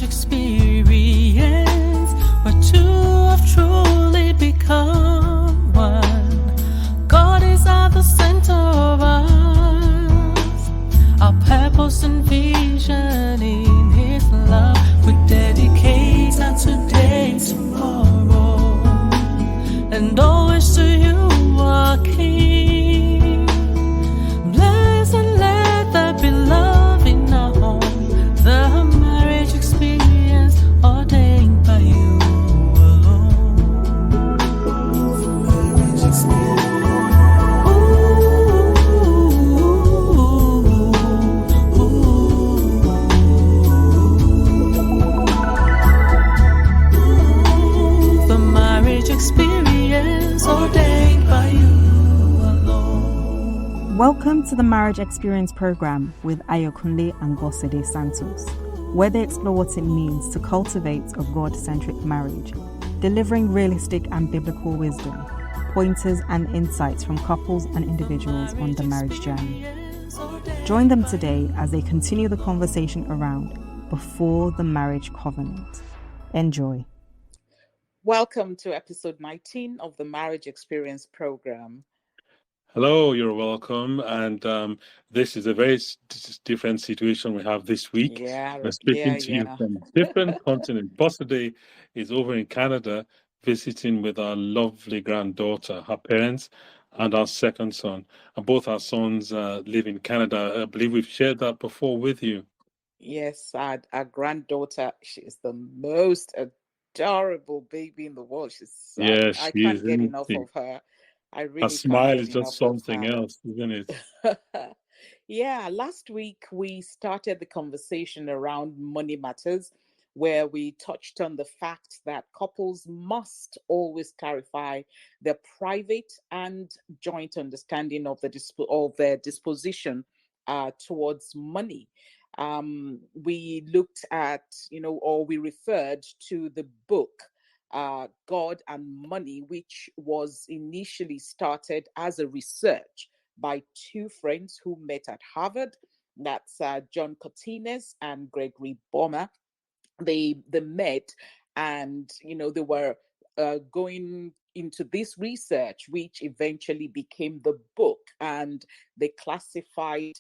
experience where two have truly become one. God is at the center of us, our purpose and vision in His love. We dedicate our today, tomorrow, and always to You, our King. Bless and let there be love in our home. The marriage experience ordained by You alone. The marriage experience. The marriage experience ordained by You alone. Welcome to the Marriage Experience program with Ayokunle and Bosede Santos, where they explore what it means to cultivate a God-centric marriage, delivering realistic and biblical wisdom, pointers and insights from couples and individuals on the marriage journey. Join them today as they continue the conversation around before the marriage covenant. Enjoy. Welcome to episode 19 of the Marriage Experience program. Hello, you're welcome. And this is a very different situation we have this week. We're speaking to you from different continent. Bosede is over in Canada visiting with our lovely granddaughter, her parents, and our second son. And both our sons live in Canada. I believe we've shared that before with you. Yes, our granddaughter, she is the most adorable baby in the world. Yes, I she can't is, get isn't enough she? of her. I Her really can't smile get is just enough of something her. else, isn't it? Yeah, last week we started the conversation around money matters, where we touched on the fact that couples must always clarify their private and joint understanding of their disposition towards money. We looked at, or we referred to the book God and Money, which was initially started as a research by two friends who met at Harvard. That's John Cortines and Gregory Bomer. They met, and they were going into this research, which eventually became the book, and they classified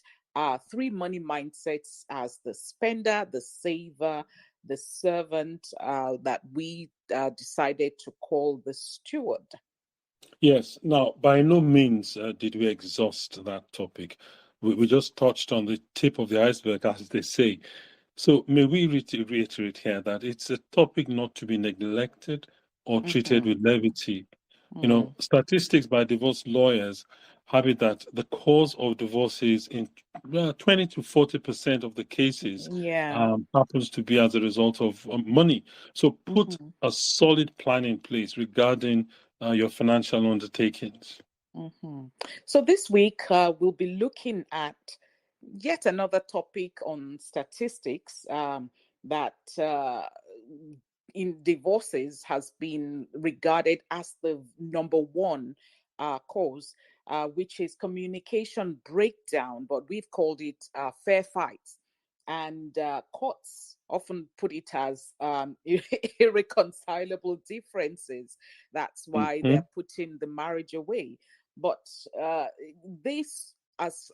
three money mindsets as the spender, the saver, the servant, that we decided to call the steward. Yes. Now, by no means did we exhaust that topic. We just touched on the tip of the iceberg, as they say. So may we reiterate here that it's a topic not to be neglected or treated with levity. Statistics by divorce lawyers have it that the cause of divorces in 20 to 40% of the cases happens to be as a result of money. So put a solid plan in place regarding your financial undertakings. So this week we'll be looking at yet another topic on statistics that in divorces has been regarded as the number one cause, which is communication breakdown, but we've called it fair fights. And courts often put it as irreconcilable differences. That's why they're putting the marriage away. But this, as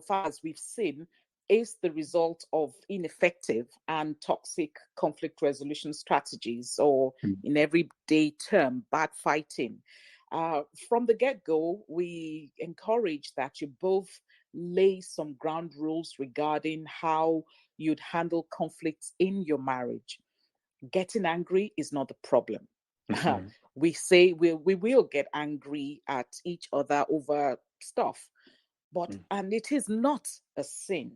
far as we've seen, is the result of ineffective and toxic conflict resolution strategies, or in everyday term, bad fighting. From the get-go, we encourage that you both lay some ground rules regarding how you'd handle conflicts in your marriage. Getting angry is not the problem. We say we will get angry at each other over stuff, but and it is not a sin.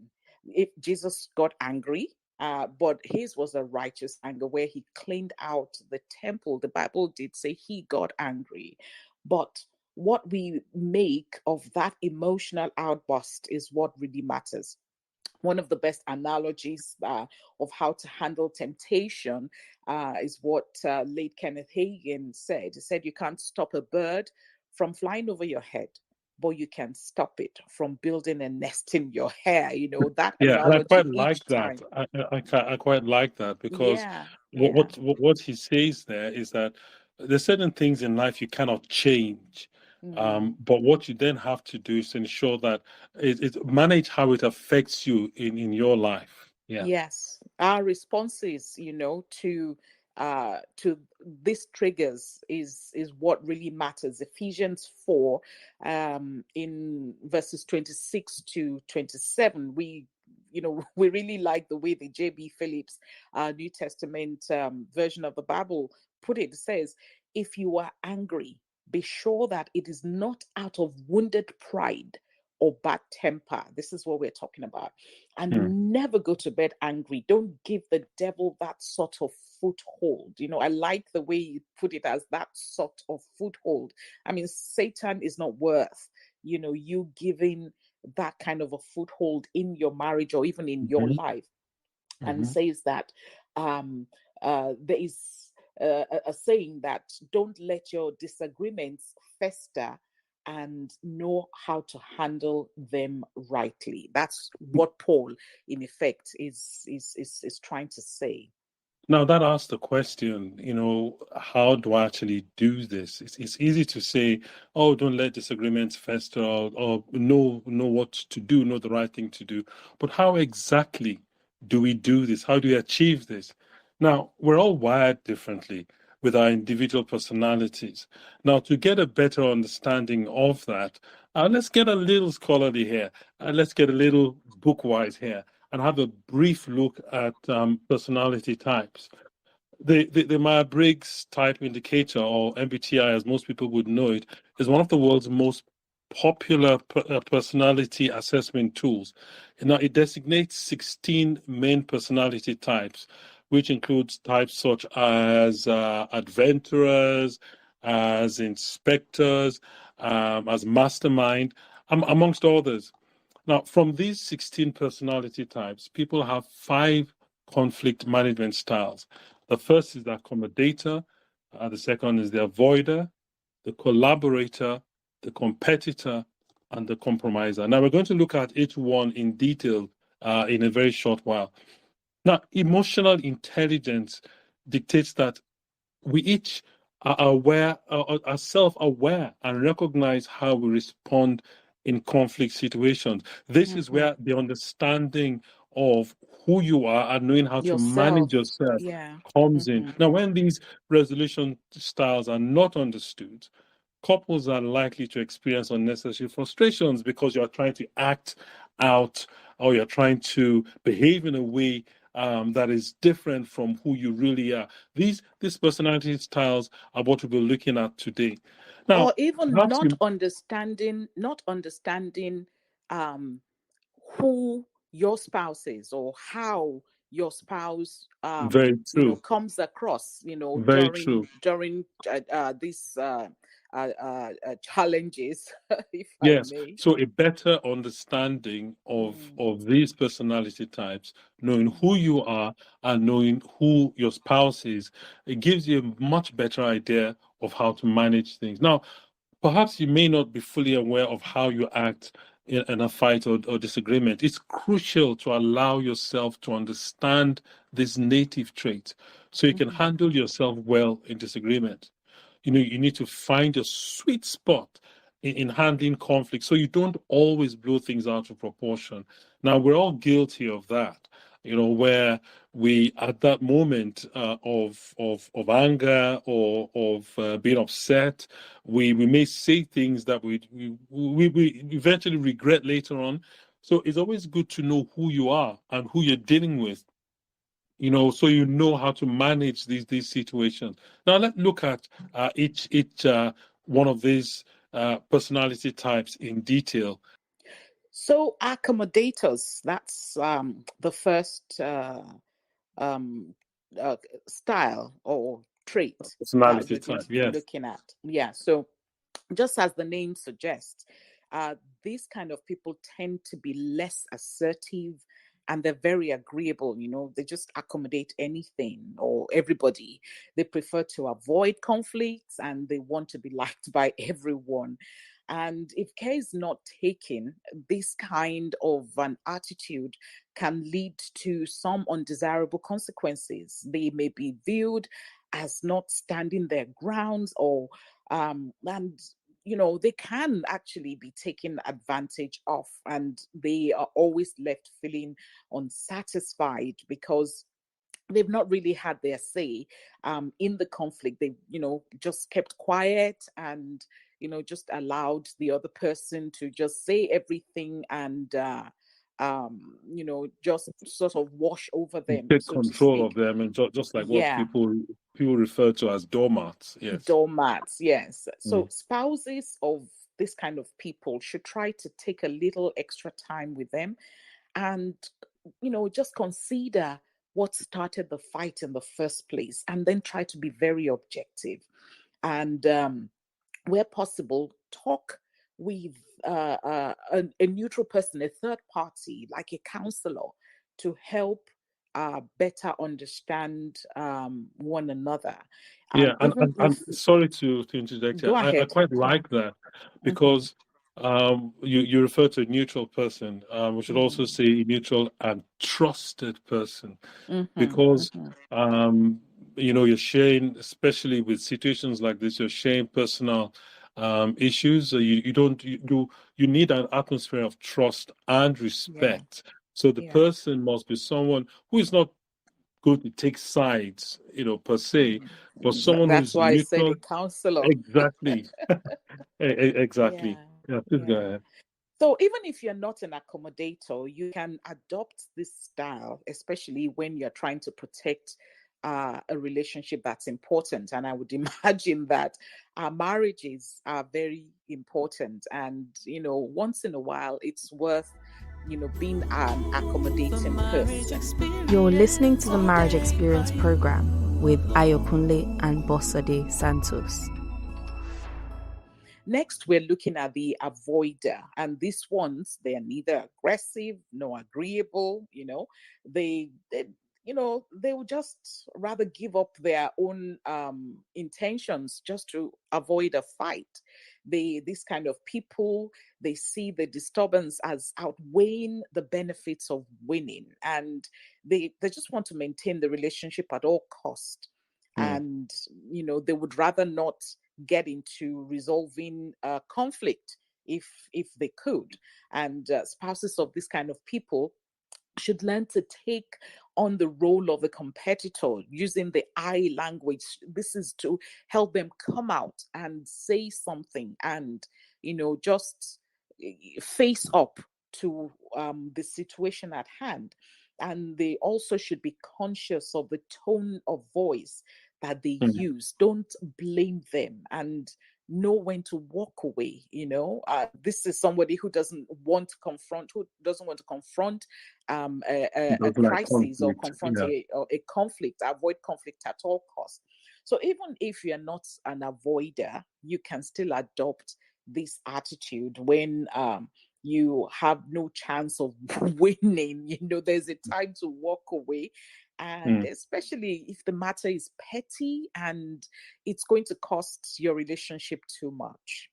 If Jesus got angry, but his was a righteous anger where he cleaned out the temple. The Bible did say he got angry, but what we make of that emotional outburst is what really matters. One of the best analogies of how to handle temptation is what late Kenneth Hagin said. He said, you can't stop a bird from flying over your head, but you can stop it from building a nest in your hair. That Yeah, and I analogy quite like each that. time. I quite like that, because Yeah, what, yeah. what he says there is that there's certain things in life you cannot change, Mm. but what you then have to do is ensure that it manage how it affects you in your life. Yeah. Yes, our responses, to these triggers is what really matters. Ephesians 4, in verses 26 to 27, we really like the way the J.B. Phillips New Testament version of the Bible put it. It says, "If you are angry, be sure that it is not out of wounded pride or bad temper." This is what we're talking about. Hmm. "And never go to bed angry. Don't give the devil that sort of foothold." I like the way you put it, as that sort of foothold. I mean, Satan is not worth, you giving that kind of a foothold in your marriage or even in your Mhm. life. And Mhm. says that there is a saying that don't let your disagreements fester, and know how to handle them rightly. That's what Paul, in effect, is trying to say. Now that asks the question, how do I actually do this? It's easy to say, oh, don't let disagreements fester, or know what to do, know the right thing to do. But how exactly do we do this? How do we achieve this? Now, we're all wired differently with our individual personalities. Now, to get a better understanding of that, let's get a little scholarly here. Let's get a little bookwise here and have a brief look at personality types. The Myers-Briggs Type Indicator, or MBTI, as most people would know it, is one of the world's most popular personality assessment tools. Now, it designates 16 main personality types, which includes types such as adventurers, as inspectors, as mastermind, amongst others. Now, from these 16 personality types, people have 5 conflict management styles. The first is the accommodator, the second is the avoider, the collaborator, the competitor, and the compromiser. Now, we're going to look at each one in detail in a very short while. Now, emotional intelligence dictates that we each are aware, are self-aware, and recognize how we respond in conflict situations. This is Mhm. where the understanding of who you are and knowing how to manage Yourself. yourself Yeah. comes in. Mhm. Now, when these resolution styles are not understood, couples are likely to experience unnecessary frustrations because you're trying to act out, or you're trying to behave in a way that is different from who you really are. These personality styles are what we'll be looking at today. Or Now, even perhaps not you understanding, um who your spouse is, or how your spouse very true, comes across, very true. during these challenges, if I Yes, may. so a better understanding Mm, of these personality types, knowing who mm, you are and knowing who your spouse is, it gives you a much better idea of how to manage things. Now, perhaps you may not be fully aware of how you act in a fight or disagreement. It's crucial to allow yourself to understand this native trait so you can mhm. handle yourself well in disagreement. You need to find a sweet spot in handling conflict so you don't always blow things out of proportion. Now, we're all guilty of that, where we, at that moment of anger or of being upset, we may say things that we eventually regret later on. So it's always good to know who you are and who you're dealing with, so you know how to manage these situations. Now let's look at each one of these personality types in detail. So accommodators, that's the first um, uh, style or trait that Personality we're going type, to be yes. looking at. Yeah. So just as the name suggests, these kind of people tend to be less assertive, and they're very agreeable. They just accommodate anything or everybody. They prefer to avoid conflicts, and they want to be liked by everyone. And if care is not taken, this kind of an attitude can lead to some undesirable consequences. They may be viewed as not standing their grounds, or and they can actually be taken advantage of, and they are always left feeling unsatisfied because they've not really had their say in the conflict. They just kept quiet, and just allowed the other person to just say everything, and just sort of wash over them, Take so to control speak. of them, and just like what Yeah. people refer to as doormats. Yes. Doormats, yes. So Mm. spouses of this kind of people should try to take a little extra time with them, and just consider what started the fight in the first place, and then try to be very objective, and where possible, talk with a neutral person, a third party, like a counselor, to help better understand one another. Yeah, Even if, and sorry to interject here. go I ahead. quite Yeah. like that, Hmm. because you refer to a neutral person. We should also Hmm. say a neutral and trusted person, Hmm. because Hmm. you're sharing, especially with situations like this, you're sharing personal issues. So you need an atmosphere of trust and Yeah. respect. So the Yeah. person must be someone who is not going to take sides, per se, Mhm. but someone That's who's why I said neutral. a counselor. Exactly. Exactly. Yeah. Yeah, please go Yeah. ahead. So even if you're not an accommodator, you can adopt this style, especially when you're trying to protect a relationship that's important. And I would imagine that our marriages are very important. And, once in a while, it's worth, being an The accommodating marriage person. experience. You're listening to the all Marriage day Experience by you. program with Ayokunle and Bosade Santos. Next, we're looking at the avoider, and these ones, they're neither aggressive nor agreeable. They will just rather give up their own intentions just to avoid a fight. This kind of people, they see the disturbance as outweighing the benefits of winning, and they just want to maintain the relationship at all cost. Mm. And they would rather not get into resolving conflict if they could. And spouses of this kind of people should learn to take on the role of a competitor using the I language. This is to help them come out and say something, and just face up to the situation at hand. And they also should be conscious of the tone of voice that they Mm. use. Don't blame them, and know when to walk away. This is somebody who doesn't want to confront a Doesn't like crisis, or conflict. confront Yeah. or a conflict, avoid conflict at all costs. So even if you're not an avoider, you can still adopt this attitude when you have no chance of winning. There's a time to walk away, and Mm. especially if the matter is petty and it's going to cost your relationship too much.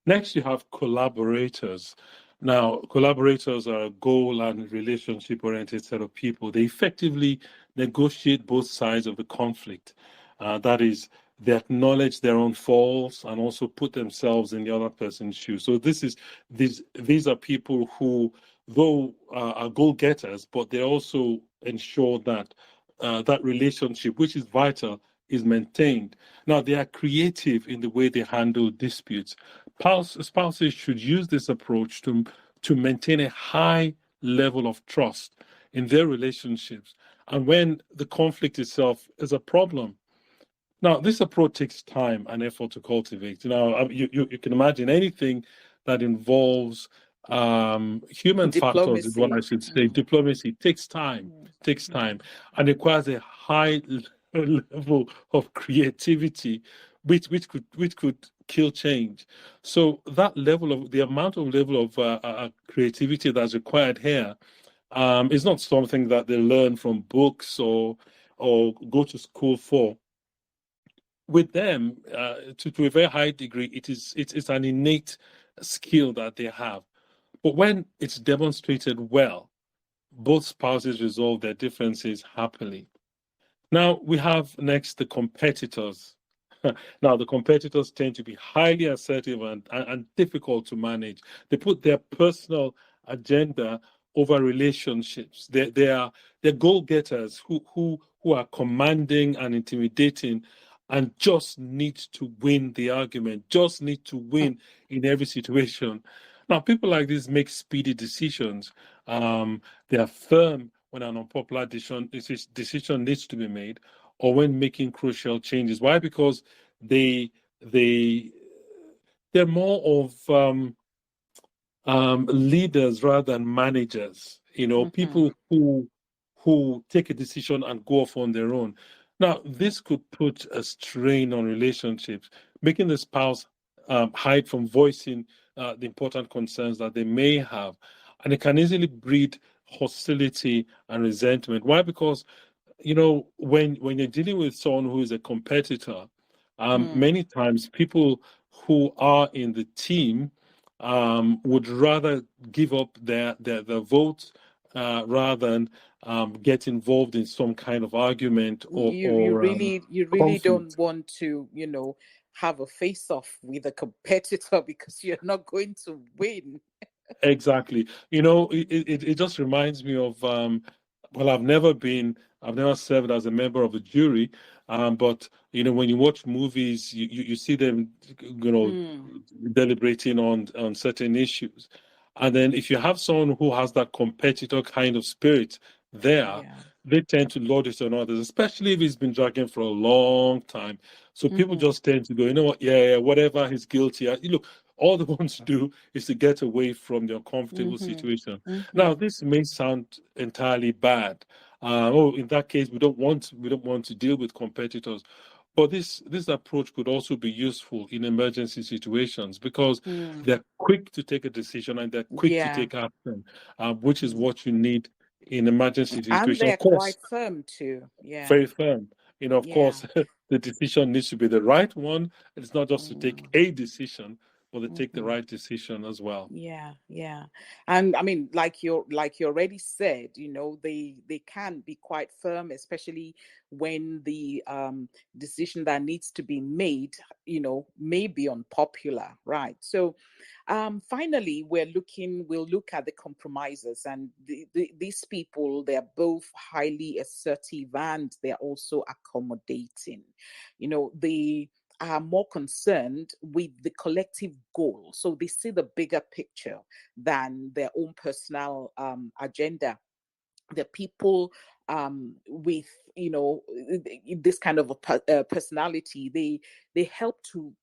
Next, you have collaborators. Now, collaborators are a goal and relationship-oriented set of people. They effectively negotiate both sides of the conflict. That is, they acknowledge their own faults and also put themselves in the other person's shoes. So these are people who, though are goal-getters, but they also ensure that that relationship, which is vital, is maintained. Now, they are creative in the way they handle disputes. Spouses should use this approach to maintain a high level of trust in their relationships. And when the conflict itself is a problem, now this approach takes time and effort to cultivate. You can imagine anything that involves human factors is what I Diplomacy. should say. Diplomacy takes time, and requires a high level of creativity, which could kill change. So the amount of level of creativity that's required here is not something that they learn from books or go to school for. with them, to a very high degree, it's an innate skill that they have. But when it's demonstrated well, both spouses resolve their differences happily. Now we have next the competitors. Now the competitors tend to be highly assertive and difficult to manage. They put their personal agenda over relationships. They're goal-getters who are commanding and intimidating and just need to win the argument, just need to win in every situation. Now, people like this make speedy decisions. They are firm when an unpopular decision needs to be made, or when making crucial changes. Why? Because they they they're more of leaders rather than managers. People who take a decision and go off on their own. Now, this could put a strain on relationships, making the spouse hide from voicing the important concerns that they may have, and it can easily breed hostility and resentment. Why? Because when you're dealing with someone who is a competitor, many times people who are in the team would rather give up their vote rather than get involved in some kind of argument You or really don't conflict. want to, have a face off with a competitor because you're not going to win. Exactly. It just reminds me of well, I've never served as a member of a jury, but when you watch movies, you see them, deliberating on certain issues, and then if you have someone who has that competitor kind of spirit there, Yeah. they tend to lord it on others, especially if he's been dragging for a long time. So people just tend to go, you know what, yeah, whatever, he's guilty. Look, all they want to do is to get away from the uncomfortable situation. Now, this may sound entirely bad. In that case, we don't want to deal with competitors. But this approach could also be useful in emergency situations because they're quick to take a decision and they're quick to Yeah. take action, which is what you need in emergency And situations. they're Of course, quite firm too. Yeah. very firm. Of Yeah. course, the decision needs to be the right one. It's not just to take a decision, but to take the right decision as well. Yeah, yeah. And I mean, like you already said, they can be quite firm, especially when the decision that needs to be made, may be unpopular, right? So finally we'll look at the compromisers, and these people, they're both highly assertive and they're also accommodating. They are more concerned with the collective goal. So they see the bigger picture than their own personal agenda. The people with this kind of a personality, they help to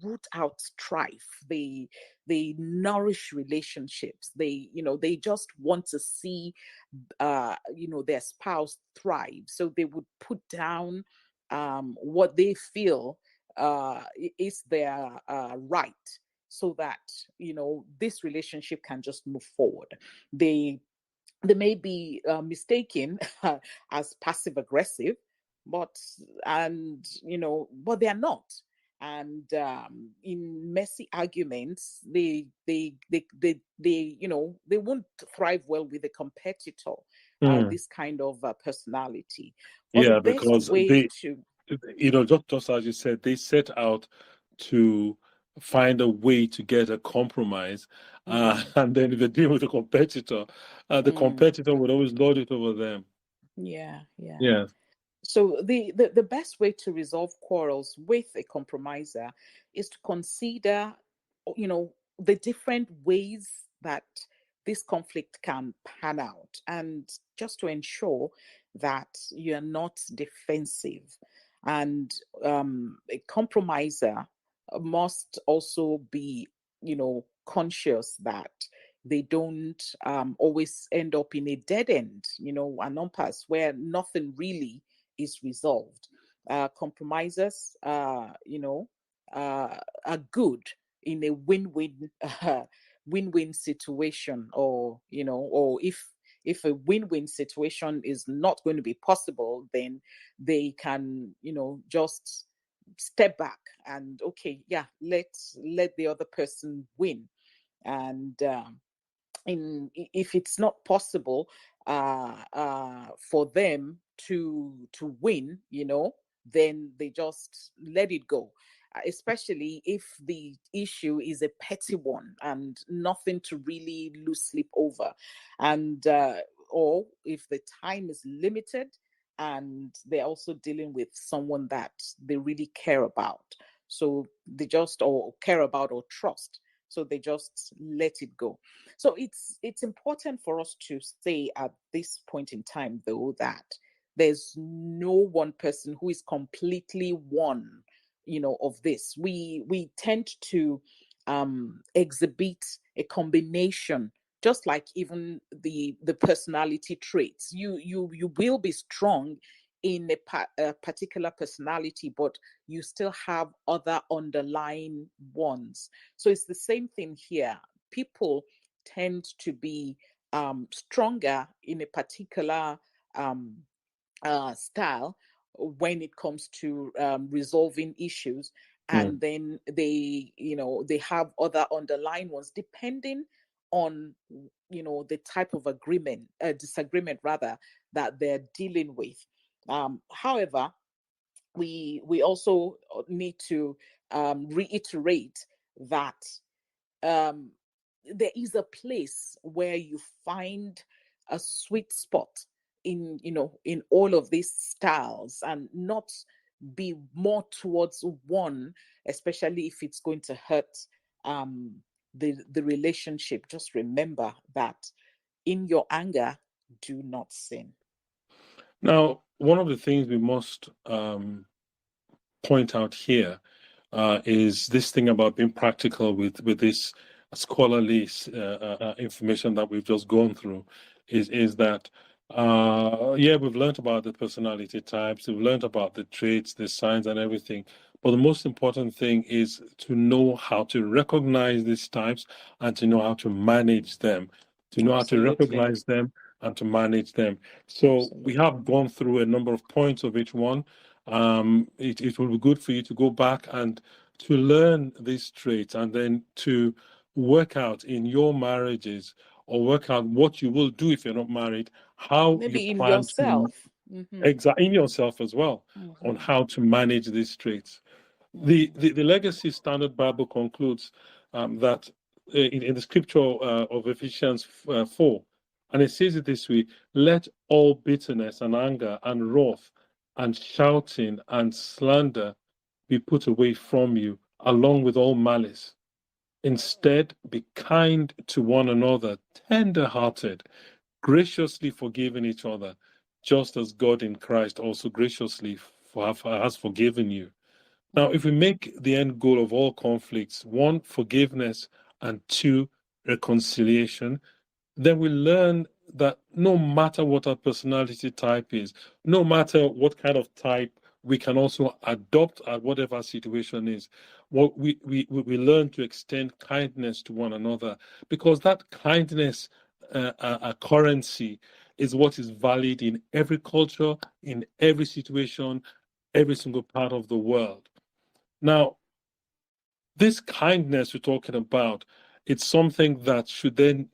root out strife. They nourish relationships. They just want to see their spouse thrive. So they would put down what they feel is their right, so that this relationship can just move forward. They may be mistaken as passive aggressive, but but they are not. And in messy arguments, they won't thrive well with a competitor. Mm. This kind of personality, for the Yeah, best because way to. just as you said, they set out to find a way to get a compromise, and then if they deal with a competitor, the Mm, competitor would always lord it over them. yeah, yeah. Yeah. So the best way to resolve quarrels with a compromiser is to consider, the different ways that this conflict can pan out, and just to ensure that you're not defensive. And a compromiser must also be, conscious that they don't always end up in a dead end, an impasse where nothing really is resolved. Compromisers, are good in a win-win win-win situation, or if a win-win situation is not going to be possible, then they can, just step back and, okay, yeah, let the other person win. And if it's not possible for them to win, then they just let it go. Especially if the issue is a petty one and nothing to really lose sleep over, and or if the time is limited and they're also dealing with someone that they really care about, so they just, or care about or trust, so they just let it go. So it's important for us to say at this point in time, though, that there's no one person who is completely one, of this. We tend to exhibit a combination, just like even the personality traits. You will be strong in a particular personality, but you still have other underlying ones. So it's the same thing here. People tend to be stronger in a particular style when it comes to resolving issues, and then they have other underlying ones depending on the type of disagreement rather, that they're dealing with. However, we also need to reiterate that um, there is a place where you find a sweet spot in in all of these styles, and not be more towards one, especially if it's going to hurt the relationship. Just remember that in your anger, do not sin. Now, one of the things we must point out here is this thing about being practical with this scholarly information that we've just gone through. Is that yeah, we've learned about the personality types, we've learned about the traits, the signs, and everything. But the most important thing is to know how to recognize these types and to know how to manage them, to know how to Absolutely. recognize them and to manage them. So we have gone through a number of points of each one. It will be good for you to go back and to learn these traits, and then to work out in your marriages, or work out what you will do if you're not married, how you Maybe in plan to, yourself. Mm-hmm. in yourself as well, on Mm-hmm. how to manage these traits. The Legacy Standard Bible concludes that in the scripture of Ephesians 4, and it says it this way: let all bitterness and anger and wrath and shouting and slander be put away from you, along with all malice. Instead, be kind to one another, tender-hearted, graciously forgiving each other, just as God in Christ also graciously has forgiven you. Now, if we make the end goal of all conflicts, one, forgiveness, and two, reconciliation, then we learn that no matter what our personality type is, no matter what kind of type we can also adopt at whatever situation is, what we learn to extend kindness to one another, because that kindness currency is what is valid in every culture, in every situation, every single part of the world. Now, this kindness we're talking about, it's something that should then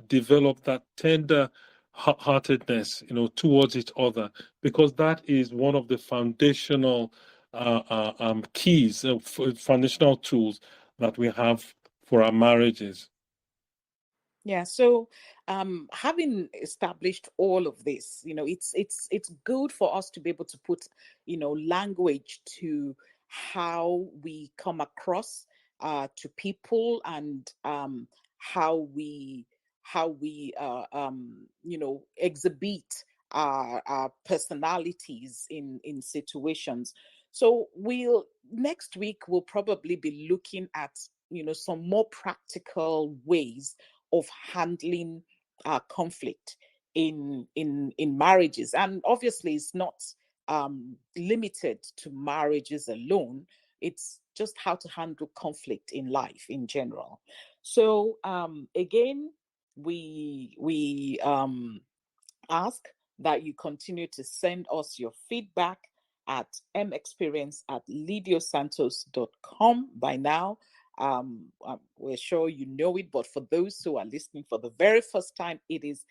develop that tender heartedness, towards each other, because that is one of the foundational keys, foundational tools that we have for our marriages. Yeah, so having established all of this, it's good for us to be able to put, language to how we come across to people, and how we exhibit our personalities in situations. So next week we'll probably be looking at some more practical ways of handling conflict in marriages. And obviously it's not limited to marriages alone. It's just how to handle conflict in life in general. So again, we ask that you continue to send us your feedback at mxperience@lidiosantos.com by now. We're sure you know it, but for those who are listening for the very first time, it is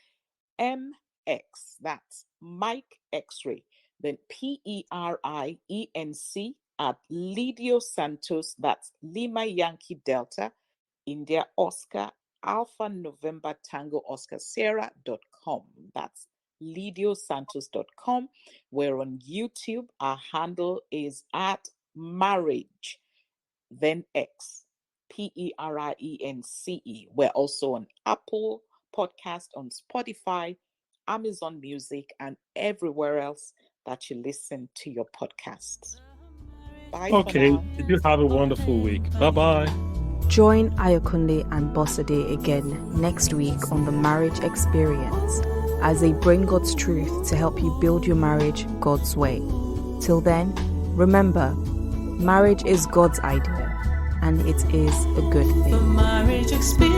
MX, that's Mike X-ray, then PERIENC at Lidio Santos, that's Lima Yankee Delta, India Oscar, Alpha November Tango Oscar Sierra.com. That's lidiosantos.com. We're on YouTube. Our handle is at marriage, then X, PERIENCE. We're also on Apple Podcast, on Spotify, Amazon Music, and everywhere else that you listen to your podcasts. Bye for now. You have a wonderful week. Bye-bye. Join Ayokunle and Bosade again next week on The Marriage Experience as they bring God's truth to help you build your marriage God's way. Till then, remember, marriage is God's idea, and it is a good The thing. Marriage Experience.